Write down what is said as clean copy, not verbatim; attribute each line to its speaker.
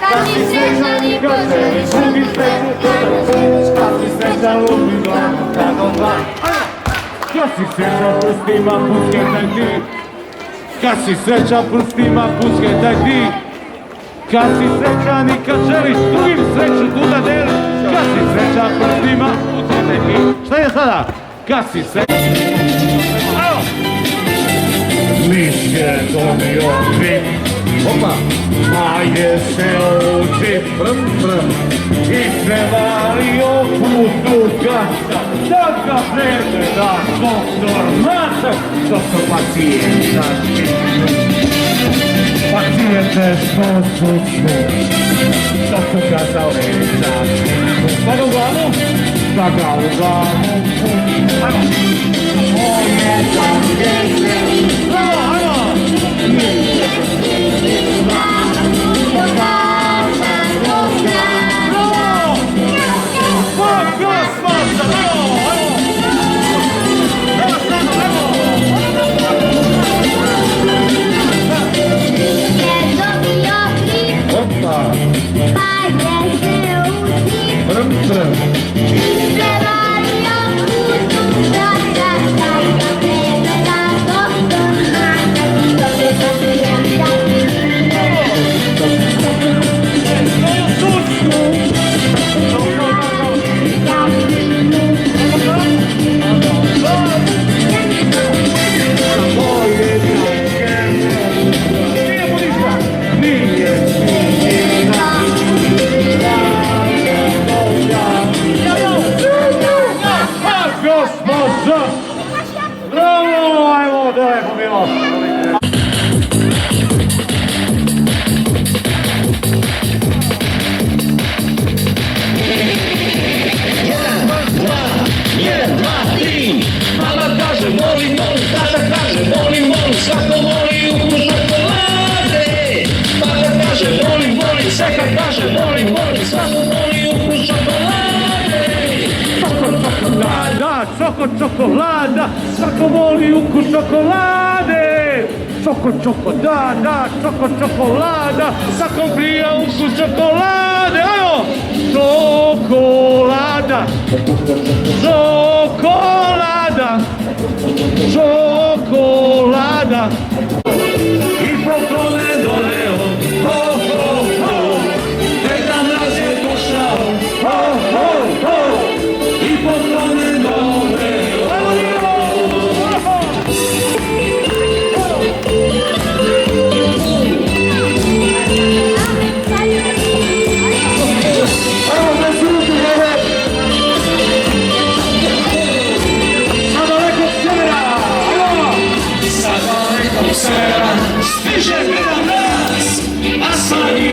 Speaker 1: Kad si srećan i kad želiš drugi sreću, kad si srećan lupi glavu kad odlazi. Kad si srećan prstima pusketaj ti, kad si srećan prstima pusketaj ti, kad si srećan i kad želiš drugim sreću tu da deliš, kad si srećan prstima pusketaj ti. Šta je sada? Kad si srećan... Evo! Miš je donio grip, opa, a je seo u džip, i prevario putu gasta, da ga pregleda doktor Mačak, to su pacijenta. Pacijente što su čuli, doktor ga zavreza, da ga u glavu, da ga u glavu, ovo je da je bravo, ajmo, da je pobilo.
Speaker 2: Jedan, dva, tri, mama kaže molim, tata kaže molim, svako voli ukus čokolade. Tata kaže molim, seka kaže molim, svako voli ukus čokolade.
Speaker 1: Da, čokolada, svako voli ukus čokolade. Da, čokolada, svakom prija ukus čokolade. Ajo, čokolada. I poklone doleo, ho, ho, ho, Deda Mraz je došao, ho, ho, ho, i poklone doleo.
Speaker 2: Stiže Deda Mraz, a sa njim